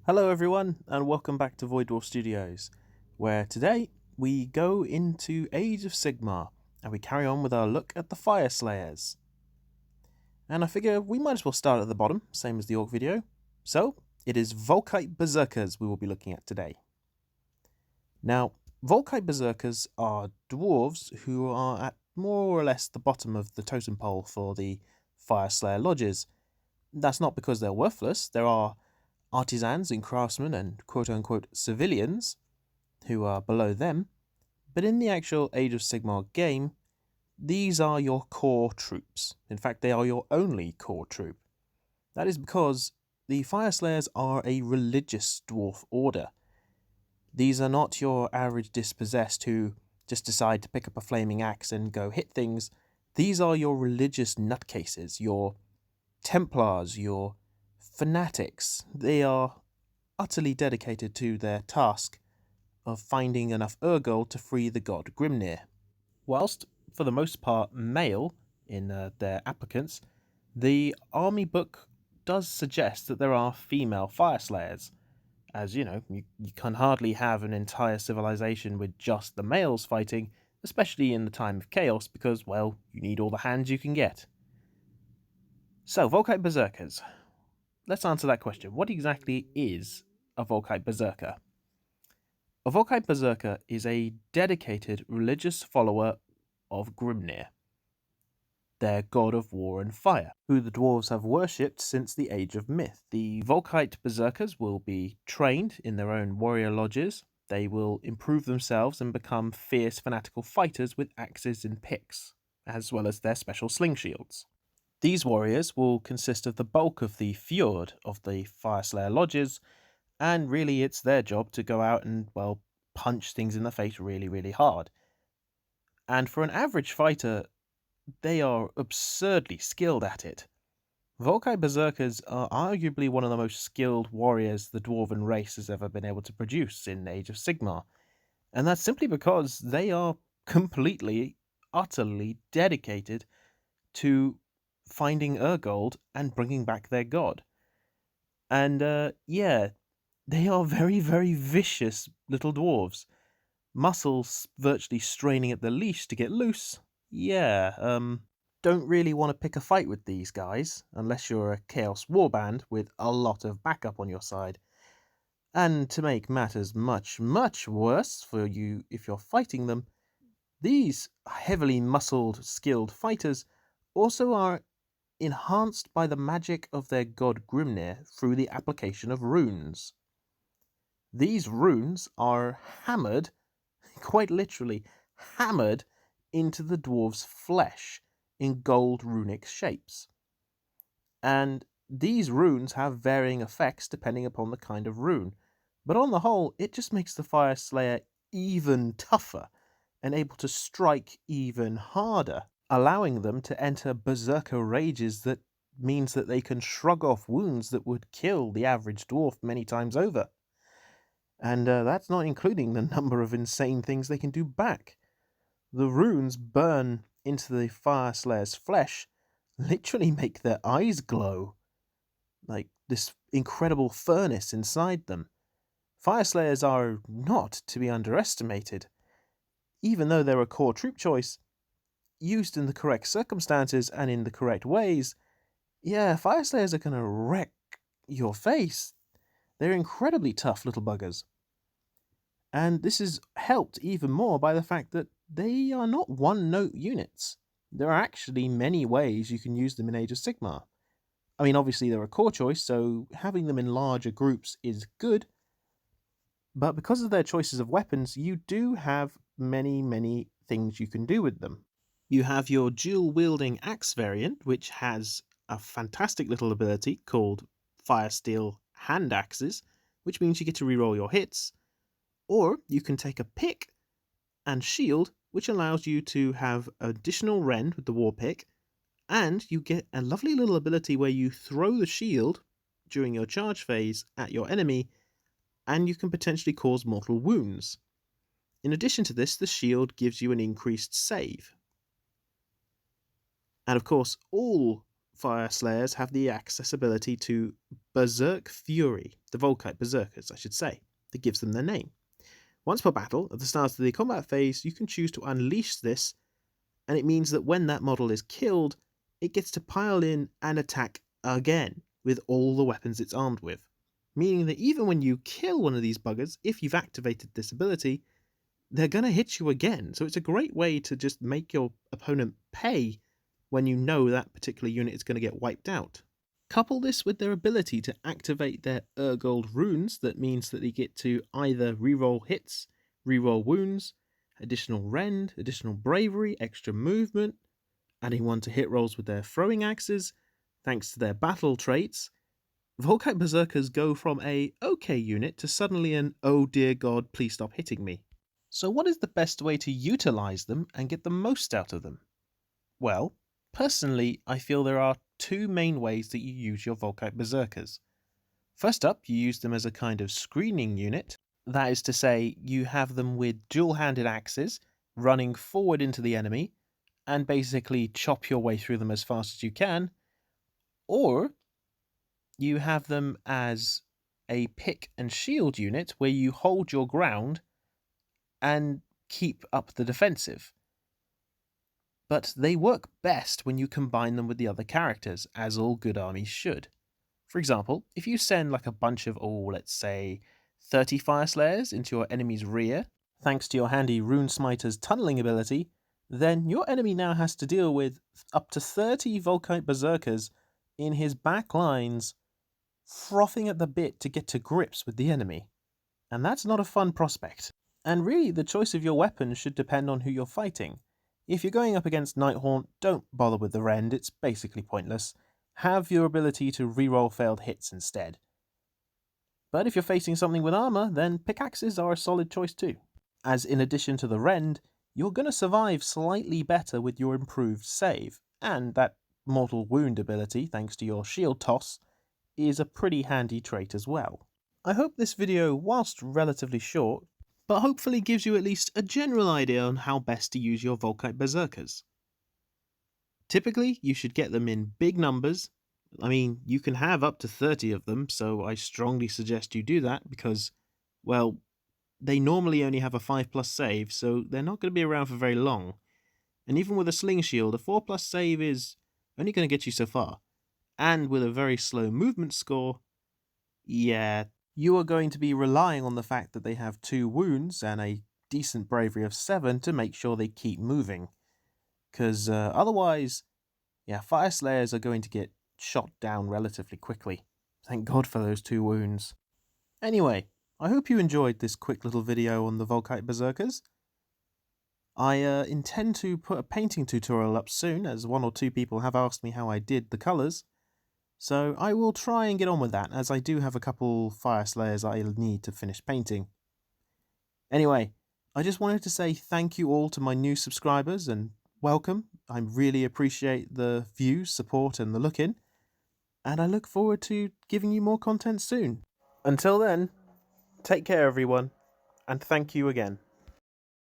Hello everyone and welcome back to Void Dwarf Studios, where today we go into Age of Sigmar and we carry on with our look at the Fyreslayers. And I figure we might as well start at the bottom, same as the Orc video. So, it is Volkite Beserkers we will be looking at today. Now, Volkite Beserkers are dwarves who are at more or less the bottom of the totem pole for the Fyreslayer lodges. That's not because they're worthless. There are artisans and craftsmen and quote-unquote civilians who are below them, but in the actual Age of Sigmar game, these are your core troops. In fact, they are your only core troop. That is because the Fyreslayers are a religious dwarf order. These are not your average dispossessed who just decide to pick up a flaming axe and go hit things. These are your religious nutcases, your Templars, your fanatics. They are utterly dedicated to their task of finding enough Urgold to free the god Grimnir. Whilst, for the most part, male in their applicants, the army book does suggest that there are female Fyreslayers. As you know, you can hardly have an entire civilization with just the males fighting, especially in the time of chaos, because, well, you need all the hands you can get. So, Volkite Beserkers. Let's answer that question. What exactly is a Volkite Berserker? A Volkite Berserker is a dedicated religious follower of Grimnir, their god of war and fire, who the dwarves have worshipped since the Age of Myth. The Volkite Berserkers will be trained in their own warrior lodges. They will improve themselves and become fierce fanatical fighters with axes and picks, as well as their special sling shields. These warriors will consist of the bulk of the fjord of the Fyreslayer lodges, and really it's their job to go out and, well, punch things in the face really, really hard. And for an average fighter, they are absurdly skilled at it. Volkite Berserkers are arguably one of the most skilled warriors the dwarven race has ever been able to produce in Age of Sigmar, and that's simply because they are completely, utterly dedicated to finding Urgold and bringing back their god. And yeah, they are very, very vicious little dwarves. Muscles virtually straining at the leash to get loose. Yeah, don't really want to pick a fight with these guys, unless you're a Chaos Warband with a lot of backup on your side. And to make matters much, much worse for you if you're fighting them, these heavily muscled, skilled fighters also are enhanced by the magic of their god Grimnir through the application of runes. These runes are hammered, quite literally hammered, into the dwarves' flesh in gold runic shapes. And these runes have varying effects depending upon the kind of rune, but on the whole, it just makes the Fyreslayer even tougher and able to strike even harder, allowing them to enter berserker rages that means that they can shrug off wounds that would kill the average dwarf many times over. And that's not including the number of insane things they can do back. The runes burn into the Fyreslayer's flesh, literally make their eyes glow, like this incredible furnace inside them. Fyreslayers are not to be underestimated. Even though they're a core troop choice, used in the correct circumstances and in the correct ways, yeah, Fyreslayers are going to wreck your face. They're incredibly tough little buggers. And this is helped even more by the fact that they are not one-note units. There are actually many ways you can use them in Age of Sigmar. I mean, obviously they're a core choice, so having them in larger groups is good, but because of their choices of weapons, you do have many, many things you can do with them. You have your dual-wielding axe variant, which has a fantastic little ability called Fire Steel Hand Axes, which means you get to reroll your hits. Or you can take a pick and shield, which allows you to have additional rend with the war pick, and you get a lovely little ability where you throw the shield during your charge phase at your enemy, and you can potentially cause mortal wounds. In addition to this, the shield gives you an increased save. And of course, all Fyreslayers have the accessibility to Berserk Fury, the Volkite Beserkers, I should say, that gives them their name. Once per battle, at the start of the combat phase, you can choose to unleash this, and it means that when that model is killed, it gets to pile in and attack again with all the weapons it's armed with. Meaning that even when you kill one of these buggers, if you've activated this ability, they're going to hit you again. So it's a great way to just make your opponent pay when you know that particular unit is going to get wiped out. Couple this with their ability to activate their Urgold runes, that means that they get to either reroll hits, reroll wounds, additional rend, additional bravery, extra movement, adding one to hit rolls with their throwing axes. Thanks to their battle traits, Volkite Beserkers go from a okay unit to suddenly an oh dear god, please stop hitting me. So what is the best way to utilize them and get the most out of them? Well, personally, I feel there are two main ways that you use your Volkite Beserkers. First up, you use them as a kind of screening unit. That is to say, you have them with dual-handed axes, running forward into the enemy, and basically chop your way through them as fast as you can. Or you have them as a pick and shield unit where you hold your ground and keep up the defensive. But they work best when you combine them with the other characters, as all good armies should. For example, if you send like a bunch of, let's say 30 Fyreslayers into your enemy's rear, thanks to your handy Rune Smiter's tunneling ability, then your enemy now has to deal with up to 30 Volkite Beserkers in his back lines, frothing at the bit to get to grips with the enemy. And that's not a fun prospect. And really, the choice of your weapon should depend on who you're fighting. If you're going up against Nighthaunt, don't bother with the rend, it's basically pointless. Have your ability to reroll failed hits instead. But if you're facing something with armor, then pickaxes are a solid choice too. As in addition to the rend, you're going to survive slightly better with your improved save, and that mortal wound ability, thanks to your shield toss, is a pretty handy trait as well. I hope this video, whilst relatively short, but hopefully gives you at least a general idea on how best to use your Volkite Beserkers. Typically, you should get them in big numbers. I mean, you can have up to 30 of them, so I strongly suggest you do that because, well, they normally only have a 5+ save, so they're not going to be around for very long. And even with a sling shield, a 4+ save is only going to get you so far. And with a very slow movement score, yeah, you are going to be relying on the fact that they have 2 wounds and a decent bravery of 7 to make sure they keep moving. Because otherwise, Fyreslayers are going to get shot down relatively quickly. Thank God for those 2 wounds. Anyway, I hope you enjoyed this quick little video on the Volkite Beserkers. I intend to put a painting tutorial up soon, as 1 or 2 people have asked me how I did the colours. So I will try and get on with that, as I do have a couple Fyreslayers I'll need to finish painting. Anyway, I just wanted to say thank you all to my new subscribers and welcome. I really appreciate the views, support and the look-in. And I look forward to giving you more content soon. Until then, take care everyone, and thank you again.